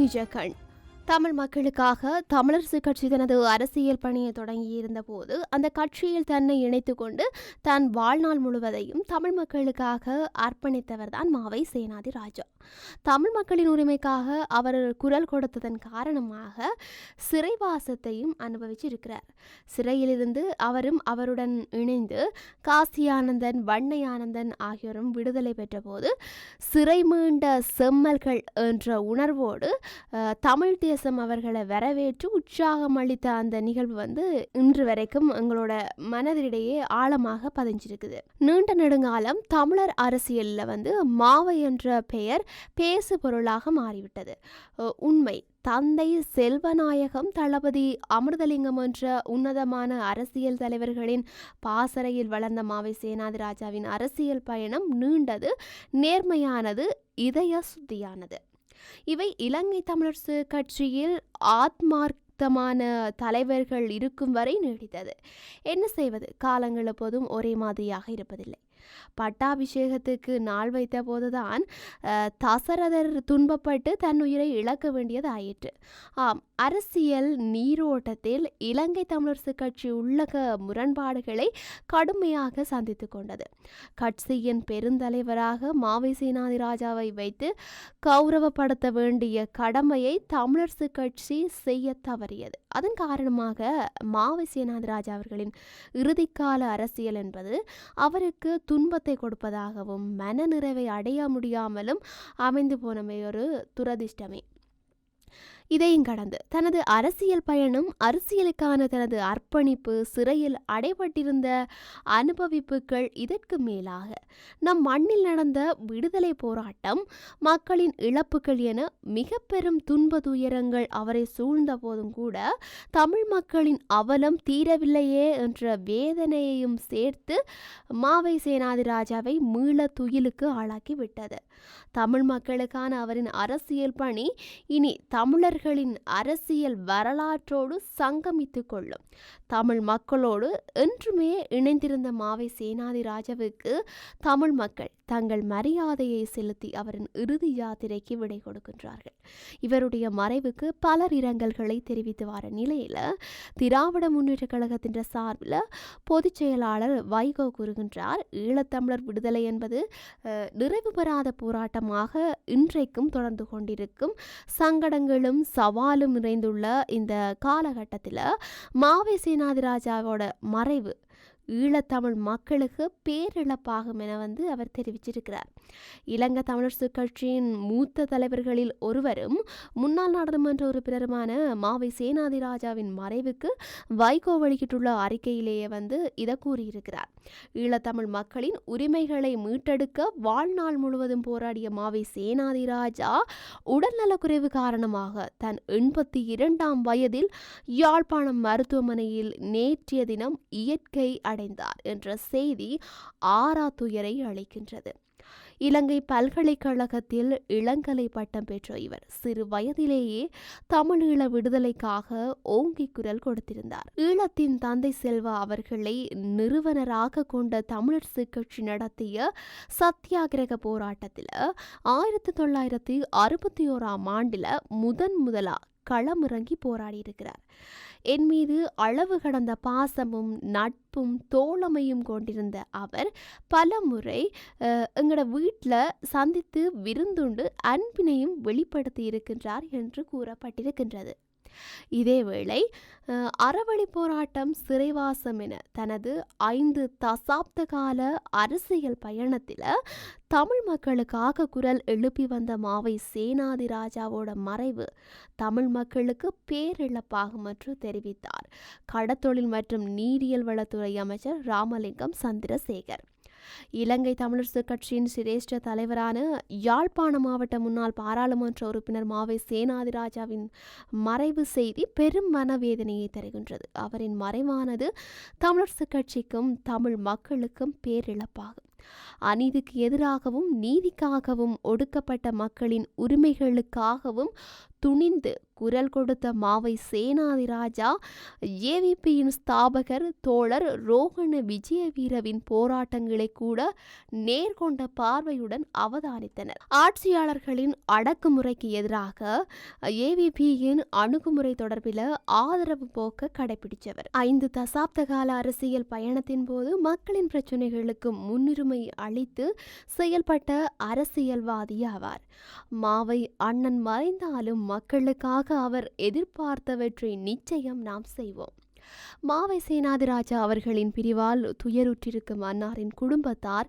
நிஜகண். தமிழ் மக்களுக்காக தமிழரசு கட்சி தனது அரசியல் பணியை தொடங்கியிருந்த போது அந்த கட்சியில் தன்னை இணைத்து கொண்டு தன் வாழ்நாள் முழுவதையும் தமிழ் மக்களுக்காக அர்ப்பணித்தவர் தான் மாவை சேனாதி ராஜா. தமிழ் மக்களின் உரிமைக்காக அவர் குரல் கொடுத்ததன் காரணமாக சிறைவாசத்தையும் அனுபவிச்சிருக்கிறார். சிறையிலிருந்து அவரும் அவருடன் இணைந்து காசி ஆனந்தன், வண்ணை ஆனந்தன் ஆகியோரும் விடுதலை பெற்ற போது சிறை மீண்ட செம்மல்கள் என்ற உணர்வோடு தமிழ் தேசம் அவர்களை வரவேற்று உற்சாகம் அளித்த அந்த நிகழ்வு இன்று வரைக்கும் எங்களோட மனதிடையே ஆழமாக பதிஞ்சிருக்குது. நீண்ட நெடுங்காலம் தமிழர் அரசியலில் மாவை என்ற பெயர் பேசு பொருளாக மாறிவிட்டது. உண்மை, தந்தை செல்வநாயகம், தளபதி அமிர்தலிங்கம் என்ற உன்னதமான அரசியல் தலைவர்களின் பாசறையில் வளர்ந்த மாவை சேனாதி ராஜாவின் அரசியல் பயணம் நீண்டது, நேர்மையானது, இதய சுத்தியானது. இவை இலங்கை தமிழரசு கட்சியில் ஆத்மார்த்தமான தலைவர்கள் இருக்கும் வரை நீடித்தது. என்ன செய்வது, காலங்கள் எப்போதும் ஒரே மாதிரியாக இருப்பதில்லை. பட்டாபிஷேகத்துக்கு நாள் வைத்த போதுதான் தசரதர் துன்பப்பட்டு தன் உயிரை இழக்க வேண்டியது ஆயிற்று. ஆம், அரசியல் நீரோட்டத்தில் இலங்கை தமிழரசு கட்சி உள்ளக முரண்பாடுகளை கடுமையாக சந்தித்து கொண்டது. கட்சியின் பெருந்தலைவராக மாவை சேனாதி ராஜாவை வைத்து கௌரவப்படுத்த வேண்டிய கடமையை தமிழரசு கட்சி செய்ய தவறியது. அதன் காரணமாக மாவை சேனாதி ராஜா அவர்களின் இறுதிக்கால அரசியல் என்பது அவருக்கு துன்பத்தை கொடுப்பதாகவும் மனநிறைவை அடைய முடியாமலும் அமைந்து போனமை ஒரு துரதிர்ஷ்டமே. இதையும் கடந்து தனது அரசியல் பயணம், அரசியலுக்கான தனது அர்ப்பணிப்பு, சிறையில் அடைபட்டிருந்த அனுபவிப்புகள், இதற்கு மேலாக நம் மண்ணில் நடந்த விடுதலை போராட்டம், மக்களின் இழப்புகள் என மிக பெரும் துன்ப துயரங்கள் அவரை சூழ்ந்த போதும் கூட தமிழ் மக்களின் அவலம் தீரவில்லையே என்ற வேதனையையும் சேர்த்து மாவை சேனாதி ராஜாவை மீள துயிலுக்கு ஆளாக்கி விட்டது. தமிழ் மக்களுக்கான அவரின் அரசியல் பணி இனி தமிழர்களின் அரசியல் வரலாற்றோடு சங்கமித்து கொள்ளும். தமிழ் மக்களோடு என்றுமே இணைந்திருந்த மாவை சேனாதி ராஜாவுக்கு தமிழ் மக்கள் தங்கள் மரியாதையை செலுத்தி அவரின் இறுதி யாத்திரைக்கு விடை கொடுக்கின்றார்கள். இவருடைய மறைவுக்கு பலர் இரங்கல்களை தெரிவித்து வர நிலையில் திராவிட முன்னேற்ற கழகத்தின் சார்பில் பொதுச் செயலாளர் வைகோ கூறுகின்றார், ஈழத்தமிழர் விடுதலை என்பது நிறைவு பெறாத போராட்டமாக இன்றைக்கும் தொடர்ந்து கொண்டிருக்கும். சங்கடங்களும் சவாலும் நிறைந்துள்ள இந்த காலகட்டத்தில் மாவை சேனாதி ராஜாவோட மறைவு ஈழத்தமிழ் மக்களுக்கு பேரிழப்பாகும் என அவர் தெரிவிச்சிருக்கிறார். இலங்கை தமிழரசு கட்சியின் மூத்த தலைவர்களில் ஒருவரும் முன்னாள் நாடாளுமன்ற உறுப்பினருமான மாவை சேனாதி ராஜாவின் மறைவுக்கு வைகோ வெளியிட்டுள்ள அறிக்கையிலேயே இதை கூறியிருக்கிறார். ஈழத்தமிழ் மக்களின் உரிமைகளை மீட்டெடுக்க வாழ்நாள் முழுவதும் போராடிய மாவை சேனாதி ராஜா உடல்நலக்குறைவு காரணமாக தன் 82ஆம் வயதில் யாழ்ப்பாணம் மருத்துவமனையில் நேற்றைய தினம் இயற்கை அடைந்தார் என்ற செய்தி ஆறாத்துயரை அளிக்கின்றது. இலங்கை பல்கலைக்கழகத்தில் இளங்கலை பட்டம் பெற்ற இவர் சிறு வயதிலேயே தமிழீழ விடுதலைக்காக ஓங்கி குரல் கொடுத்திருந்தார். ஈழத்தின் தந்தை செல்வா அவர்களை நிறுவனராக கொண்ட தமிழரசு கட்சி நடத்திய சத்தியாகிரக போராட்டத்தில் 1961ஆம் ஆண்டில் முதலா களமிறங்கி போராடி இருக்கிறார். என் மீது அளவு கடந்த பாசமும் நட்பும் தோழமையும் கொண்டிருந்த அவர் பல முறை எங்களோட வீட்டில் சந்தித்து விருந்துண்டு அன்பினையும் வெளிப்படுத்தி இருக்கின்றார் என்று கூறப்பட்டிருக்கின்றது. இதேவேளை அறவழி போராட்டம், சிறைவாசம் என தனது 5 தசாப்த கால அரசியல் பயணத்தில் தமிழ் மக்களுக்காக குரல் எழுப்பி வந்த மாவை சேனாதி ராஜாவோட மறைவு தமிழ் மக்களுக்கு பேரிழப்பாகும் என்று தெரிவித்தார் கடத்தொழில் மற்றும் நீரியல் வளத்துறை அமைச்சர் ராமலிங்கம் சந்திரசேகர். இலங்கை தமிழரசு கட்சியின் சிரேஷ்ட தலைவரான யாழ்ப்பாண மாவட்ட முன்னாள் பாராளுமன்ற உறுப்பினர் மாவை சேனாதி ராஜாவின் மறைவு செய்தி பெரும் மனவேதனையை தருகின்றது. அவரின் மறைவானது தமிழரசு கட்சிக்கும் தமிழ் மக்களுக்கும் பேரிழப்பாகும். அநீதிக்கு எதிராகவும் நீதிக்காகவும் ஒடுக்கப்பட்ட மக்களின் உரிமைகளுக்காகவும் துணிந்து குரல் கொடுத்த மாவை சேனாதிராஜா ஏவிபியின் ஸ்தாபகர் தோழர் ரோஹண விஜயவீரவின் போராட்டங்களை கூட நேர்கொண்ட பார்வையுடன் அவதானித்தனர். ஆட்சியாளர்களின் அடக்குமுறைக்கு எதிராக ஏவிபியின் அணுகுமுறை தொடர்பில் ஆதரவு போக்க கடைபிடித்தவர். 5 தசாப்த கால அரசியல் பயணத்தின் போது மக்களின் பிரச்சினைகளுக்கு முன்னுரிமை அளித்து செயல்பட்ட அரசியல்வாதி ஆவார். மாவை அண்ணன் மறைந்தாலும் மக்களுக்காக அவர் எதிர்பார்த்தவற்றை நிச்சயம் நாம் செய்வோம். மாவை சேனாதிராஜா அவர்களின் பிரிவால் துயருற்றிருக்கும் அன்னாரின் குடும்பத்தார்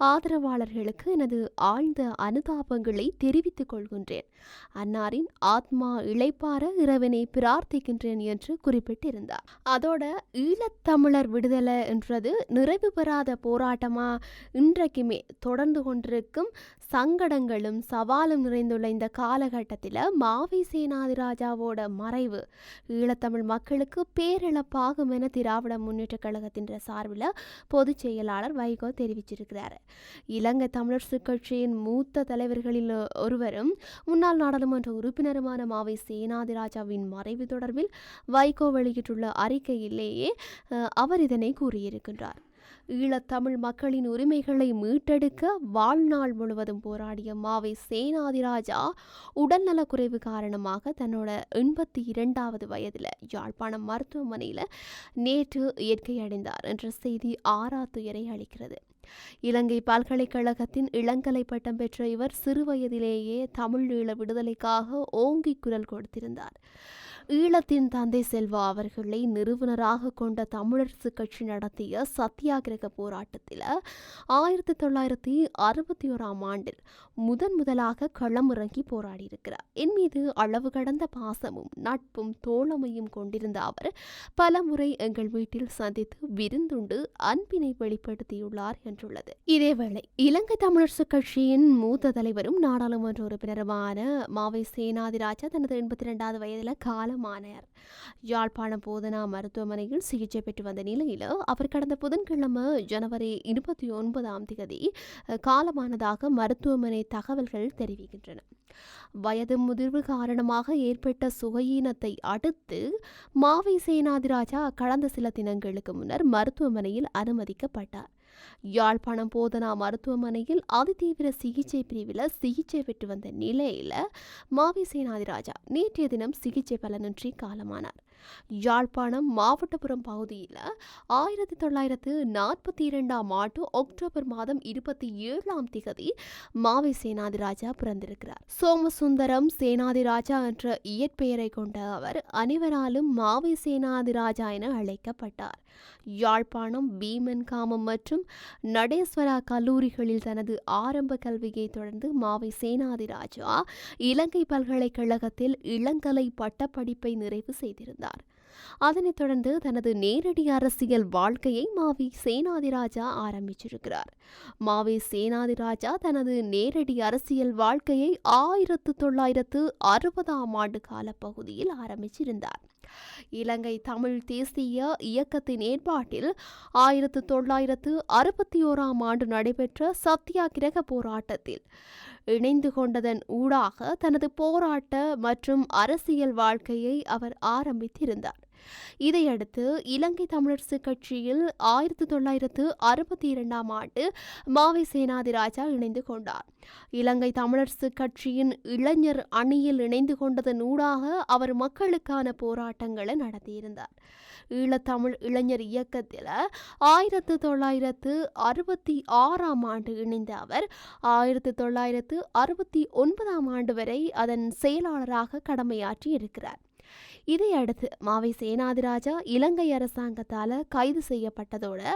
ஆதரவாளர்களுக்கு எனது ஆழ்ந்த அனுதாபங்களை தெரிவித்துக் கொள்கின்றேன். அன்னாரின் ஆத்மா இளைப்பார இறைவனை பிரார்த்திக்கின்றேன் என்று குறிப்பிட்டிருந்தார். அதோட ஈழத்தமிழர் விடுதலை என்றது நிறைவு பெறாத போராட்டமா இன்றைக்குமே தொடர்ந்து கொண்டிருக்கும் சங்கடங்களும் சவாலும் நிறைந்துள்ள இந்த காலகட்டத்தில் மாவை சேனாதிராஜாவோட மறைவு ஈழத்தமிழ் மக்களுக்கு பேரிழப்பாகும் என திராவிட முன்னேற்ற கழகத்தின் சார்பில் பொதுச் செயலாளர் வைகோ தெரிவிச்சிருக்கிறார். இலங்கை தமிழரசு கட்சியின் மூத்த தலைவர்களில் ஒருவரும் முன்னாள் நாடாளுமன்ற உறுப்பினருமான மாவை சேனாதிராஜாவின் மறைவு தொடர்பில் வைகோ வெளியிட்டுள்ள அறிக்கையிலேயே அவர் இதனை கூறியிருக்கின்றார். ஈழத்தமிழ் மக்களின் உரிமைகளை மீட்டெடுக்க வாழ்நாள் முழுவதும் போராடிய மாவை சேனாதிராஜா உடல்நலக்குறைவு காரணமாக தன்னோட 82வது வயதில் யாழ்ப்பாணம் மருத்துவமனையில் நேற்று இயற்கை அடைந்தார் என்ற செய்தி ஆறாத்துயரை அளிக்கிறது. இலங்கை பல்கலைக்கழகத்தின் இளங்கலை பட்டம் பெற்ற இவர் சிறுவயதிலேயே தமிழ் ஈழ விடுதலைக்காக ஓங்கி குரல் கொடுத்திருந்தார். ஈழத்தின் தந்தை செல்வா அவர்களை நிறுவனராக கொண்ட தமிழரசு கட்சி நடத்திய சத்தியாகிரக போராட்டத்தில் 1961ஆம் ஆண்டில் முதலாக களமிறங்கி போராடியிருக்கிறார். என் மீது அளவு கடந்த பாசமும் நட்பும் தோழமையும் கொண்டிருந்த அவர் பலமுறை எங்கள் வீட்டில் சந்தித்து விருந்துண்டு அன்பினை வெளிப்படுத்தியுள்ளார் என்றுள்ளது. இதேவேளை இலங்கை தமிழரசு கட்சியின் மூத்த தலைவரும் நாடாளுமன்ற உறுப்பினருமான மாவை சேனாதிராஜா தனது 82வது வயதில் காலமானார். யாழ்ப்பாணம் போதனா மருத்துவமனையில் சிகிச்சை பெற்று வந்த நிலையில் அவர் கடந்த புதன்கிழமை ஜனவரி 29ஆம் தேதி காலமானதாக மருத்துவமனை தகவல்கள் தெரிவிக்கின்றன. வயது முதிர்வு காரணமாக ஏற்பட்ட சுகயீனத்தை அடுத்து மாவை சேனாதிராஜா கடந்த சில தினங்களுக்கு முன்னர் மருத்துவமனையில் அனுமதிக்கப்பட்டார். யாழ்ப்பாணம் போதனா மருத்துவமனையில் அதிதீவிர சிகிச்சை பிரிவில் சிகிச்சை பெற்று வந்த நிலையில் மாவை சேனாதிராஜா நேற்றைய தினம் சிகிச்சை பலனின்றி காலமானார். யாழ்ப்பாணம் மாவட்டபுரம் பகுதியில் 1942ஆம் ஆண்டு அக்டோபர் மாதம் 27ஆம் தேதி மாவை சேனாதிராஜா பிறந்திருக்கிறார். சோமசுந்தரம் சேனாதிராஜா என்ற இயற்பெயரை கொண்ட அவர் அனைவராலும் மாவை சேனாதிராஜா என அழைக்கப்பட்டார். யாழ்ப்பாணம் பீமன் காமம் மற்றும் நடேஸ்வரா கல்லூரிகளில் தனது ஆரம்ப கல்வியை தொடர்ந்து மாவை சேனாதிராஜா இலங்கை பல்கலைக்கழகத்தில் இளங்கலை பட்டப்படிப்பை நிறைவு செய்திருந்தார். அதனைத் தொடர்ந்து தனது நேரடி அரசியல் வாழ்க்கையை மாவை சேனாதிராஜா ஆரம்பிச்சிருக்கிறார். மாவை சேனாதிராஜா தனது நேரடி அரசியல் வாழ்க்கையை 1960ஆம் ஆண்டு காலப்பகுதியில் ஆரம்பிச்சிருந்தார். இலங்கை தமிழ் தேசிய இயக்கத்தின் ஏற்பாட்டில் 1961ஆம் ஆண்டு நடைபெற்ற சத்தியாகிரக போராட்டத்தில் இணைந்து கொண்டதன் ஊடாக தனது போராட்ட மற்றும் அரசியல் வாழ்க்கையை அவர் ஆரம்பித்திருந்தார். இதையடுத்து இலங்கை தமிழரசு கட்சியில் 1962ஆம் ஆண்டு மாவை சேனாதிராஜா இணைந்து கொண்டார். இலங்கை தமிழரசு கட்சியின் இளைஞர் அணியில் இணைந்து கொண்டதன் ஊடாக அவர் மக்களுக்கான போராட்டங்களை நடத்தியிருந்தார். ஈழத்தமிழ் இளைஞர் இயக்கத்தில் 1966ஆம் ஆண்டு இணைந்த அவர் 1969ஆம் ஆண்டு வரை அதன் செயலாளராக கடமையாற்றி இருக்கிறார். இதையடுத்து மாவை சேனாதிராஜா இலங்கை அரசாங்கத்தால் கைது செய்யப்பட்டதோடு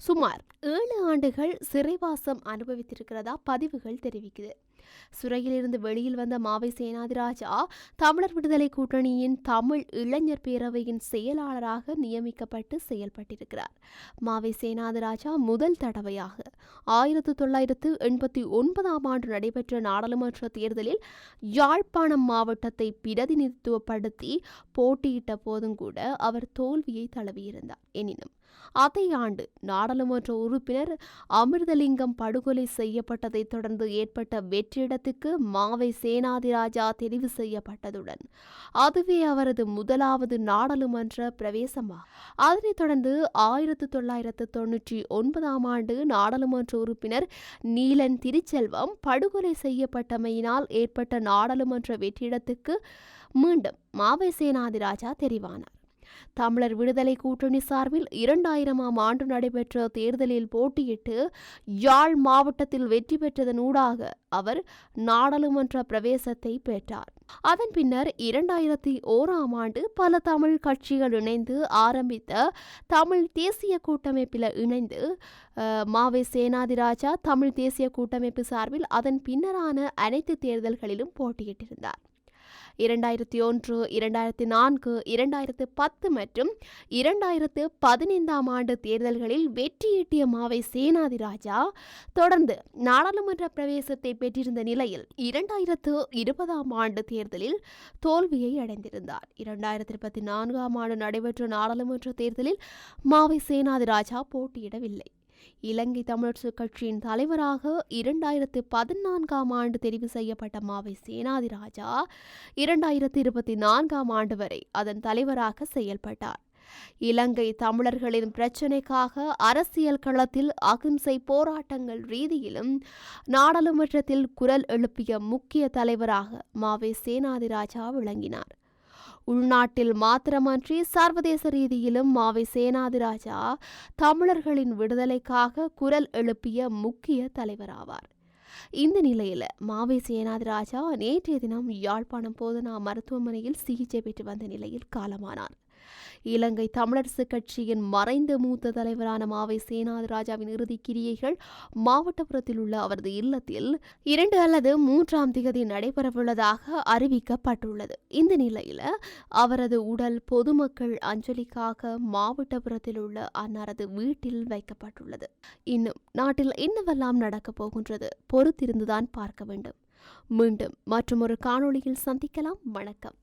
சுமார் 7 ஆண்டுகள் சிறைவாசம் அனுபவித்திருக்கிறதா பதிவுகள் தெரிவிக்குது. சிறையிலிருந்து வெளியில் வந்த மாவை சேனாதிராஜா தமிழர் விடுதலை கூட்டணியின் தமிழ் இளைஞர் பேரவையின் செயலாளராக நியமிக்கப்பட்டு செயல்பட்டிருக்கிறார். மாவை சேனாதிராஜா முதல் தடவையாக 1989ஆம் ஆண்டு நடைபெற்ற நாடாளுமன்ற தேர்தலில் யாழ்ப்பாணம் மாவட்டத்தை பிரதிநிதித்துவப்படுத்தி போட்டியிட்ட போதும் கூட அவர் தோல்வியை தழுவியிருந்தார். எனினும் அதே ஆண்டு நாடாளுமன்ற உறுப்பினர் அமிர்தலிங்கம் படுகொலை செய்யப்பட்டதைத் தொடர்ந்து ஏற்பட்ட வெற்றிடத்துக்கு மாவை சேனாதிராஜா தெரிவு செய்யப்பட்டதுடன் அதுவே அவரது முதலாவது நாடாளுமன்ற பிரவேசமாகும். அதனைத் தொடர்ந்து 1999 ஆண்டு நாடாளுமன்ற உறுப்பினர் நீலன் திருச்செல்வம் படுகொலை செய்யப்பட்டமையினால் ஏற்பட்ட நாடாளுமன்ற வெற்றிடத்துக்கு மீண்டும் மாவை சேனாதிராஜா தெரிவானார். தமிழர் விடுதலை கூட்டணி சார்பில் 2000 ஆண்டு நடைபெற்ற தேர்தலில் போட்டியிட்டு யாழ் மாவட்டத்தில் வெற்றி பெற்றதனூடாக அவர் நாடாளுமன்ற பிரவேசத்தை பெற்றார். அதன் பின்னர் 2001 ஆண்டு பல தமிழ் கட்சிகள் இணைந்து ஆரம்பித்த தமிழ் தேசிய கூட்டமைப்பில் இணைந்து மாவை சேனாதிராஜா தமிழ் தேசிய கூட்டமைப்பு சார்பில் அதன் பின்னரான அனைத்து தேர்தல்களிலும் போட்டியிட்டிருந்தார். 2001, 2004, 2010 மற்றும் 2015 ஆண்டு தேர்தல்களில் வெற்றியீட்டிய மாவை சேனாதிராஜா தொடர்ந்து நாடாளுமன்ற பிரவேசத்தை பெற்றிருந்த நிலையில் 2020 ஆண்டு தேர்தலில் தோல்வியை அடைந்திருந்தார். 2024 ஆண்டு நடைபெற்ற நாடாளுமன்ற தேர்தலில் மாவை சேனாதிராஜா போட்டியிடவில்லை. இலங்கை தமிழரசுக் கட்சியின் தலைவராக 2014 ஆண்டு தெரிவு செய்யப்பட்ட மாவை சேனாதிராஜா 2024 ஆண்டு வரை அதன் தலைவராக செயல்பட்டார். இலங்கை தமிழர்களின் பிரச்சினைக்காக அரசியல் களத்தில் அகிம்சை போராட்டங்கள் ரீதியிலும் நாடாளுமன்றத்தில் குரல் எழுப்பிய முக்கிய தலைவராக மாவை சேனாதிராஜா விளங்கினார். உள்நாட்டில் மாத்திரமன்றி சர்வதேச ரீதியிலும் மாவை சேனாதிராஜா தமிழர்களின் விடுதலைக்காக குரல் எழுப்பிய முக்கிய தலைவராவார். இந்த நிலையில் மாவை சேனாதிராஜா நேற்றைய தினம் யாழ்ப்பாணம் போதனா மருத்துவமனையில் சிகிச்சை பெற்று வந்த நிலையில் காலமானார். இலங்கை தமிழரசு கட்சியின் மறைந்த மூத்த தலைவரான மாவை சேனாதிராஜாவின் இறுதிக் கிரியைகள் மாவட்டபுரத்தில் உள்ள அவரது இல்லத்தில் 2 அல்லது 3ஆம் திகதி நடைபெறவுள்ளதாக அறிவிக்கப்பட்டுள்ளது. இந்த நிலையில் அவரது உடல் பொதுமக்கள் அஞ்சலிக்காக மாவட்டபுரத்தில் உள்ள அன்னாரது வீட்டில் வைக்கப்பட்டுள்ளது. இன்னும் நாட்டில் என்னவெல்லாம் நடக்கப் போகின்றது பொறுத்திருந்துதான் பார்க்க வேண்டும். மீண்டும் மற்றொரு காணொளியில் சந்திக்கலாம். வணக்கம்.